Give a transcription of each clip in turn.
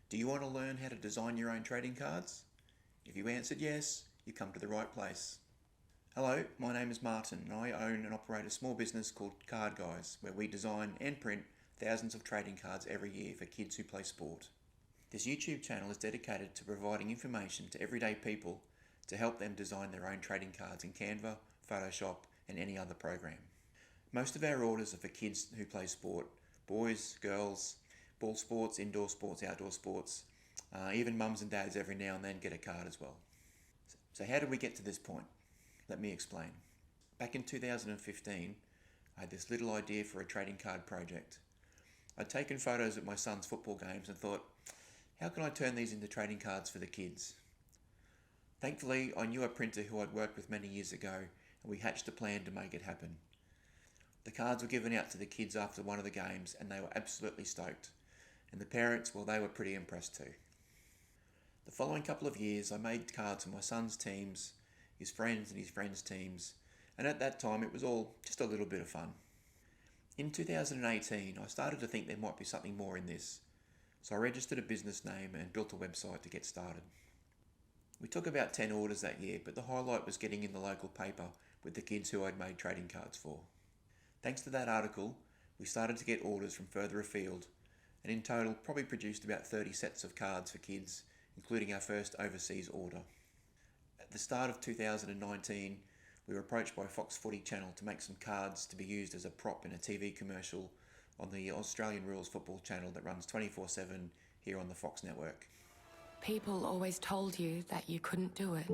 Do you want to learn how to design your own trading cards? If you answered yes, you come to the right place. Hello, my name is Martin and I own and operate a small business called Card Guys, where we design and print thousands of trading cards every year for kids who play sport. This YouTube channel is dedicated to providing information to everyday people to help them design their own trading cards in Canva, Photoshop and any other program. Most of our orders are for kids who play sport, boys, girls, ball sports, indoor sports, outdoor sports. Even mums and dads every now and then get a card as well. So how did we get to this point? Let me explain. Back in 2015, I had this little idea for a trading card project. I'd taken photos of my son's football games and thought, how can I turn these into trading cards for the kids? Thankfully, I knew a printer who I'd worked with many years ago, and we hatched a plan to make it happen. The cards were given out to the kids after one of the games and they were absolutely stoked. And the parents, well, they were pretty impressed too. The following couple of years I made cards for my son's teams, his friends and his friends' teams, and at that time it was all just a little bit of fun. In 2018 I started to think there might be something more in this, so I registered a business name and built a website to get started. We took about 10 orders that year, but the highlight was getting in the local paper with the kids who I'd made trading cards for. Thanks to that article, we started to get orders from further afield, and in total probably produced about 30 sets of cards for kids, including our first overseas order. At the start of 2019, we were approached by Fox Footy Channel to make some cards to be used as a prop in a TV commercial on the Australian Rules football channel that runs 24/7 here on the Fox network. People always told you that you couldn't do it.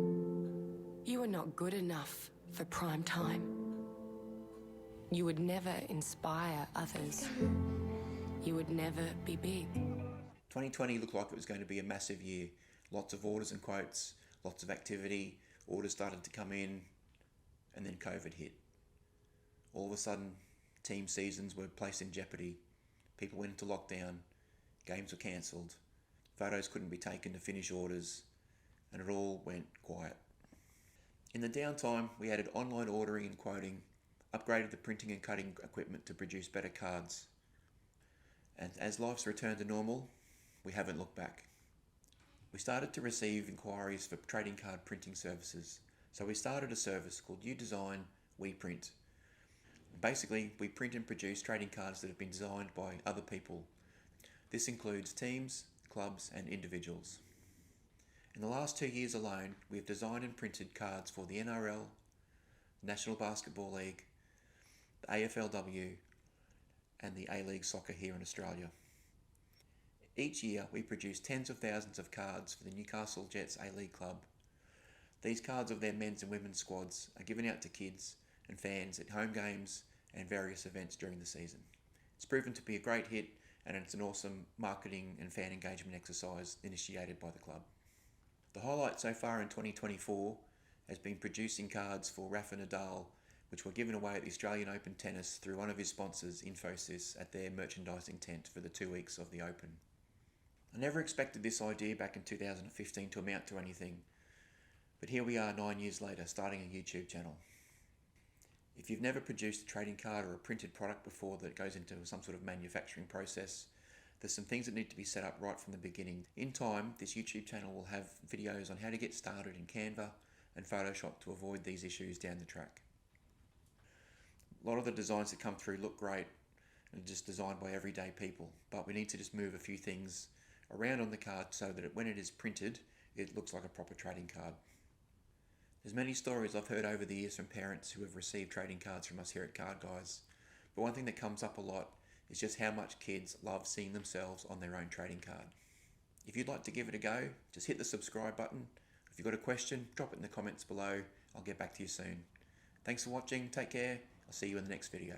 You were not good enough for prime time. You would never inspire others. You would never be big. 2020 looked like it was going to be a massive year. Lots of orders and quotes, lots of activity, orders started to come in, and then COVID hit. All of a sudden, team seasons were placed in jeopardy. People went into lockdown, games were cancelled, photos couldn't be taken to finish orders, and it all went quiet. In the downtime, we added online ordering and quoting, upgraded the printing and cutting equipment to produce better cards. And as life's returned to normal, we haven't looked back. We started to receive inquiries for trading card printing services, so we started a service called You Design, We Print. Basically, we print and produce trading cards that have been designed by other people. This includes teams, clubs and individuals. In the last 2 years alone, we have designed and printed cards for the NRL, National Basketball League, the AFLW and the A-League Soccer here in Australia. Each year we produce tens of thousands of cards for the Newcastle Jets A-League club. These cards of their men's and women's squads are given out to kids and fans at home games and various events during the season. It's proven to be a great hit and it's an awesome marketing and fan engagement exercise initiated by the club. The highlight so far in 2024 has been producing cards for Rafa Nadal, which were given away at the Australian Open Tennis through one of his sponsors, Infosys, at their merchandising tent for the 2 weeks of the Open. I never expected this idea back in 2015 to amount to anything, but here we are 9 years later starting a YouTube channel. If you've never produced a trading card or a printed product before that goes into some sort of manufacturing process, there's some things that need to be set up right from the beginning. In time, this YouTube channel will have videos on how to get started in Canva and Photoshop to avoid these issues down the track. A lot of the designs that come through look great and are just designed by everyday people, but we need to just move a few things around on the card so that when it is printed, it looks like a proper trading card. There's many stories I've heard over the years from parents who have received trading cards from us here at Card Guys, but one thing that comes up a lot is just how much kids love seeing themselves on their own trading card. If you'd like to give it a go, just hit the subscribe button. If you've got a question, drop it in the comments below. I'll get back to you soon. Thanks for watching, take care, I'll see you in the next video.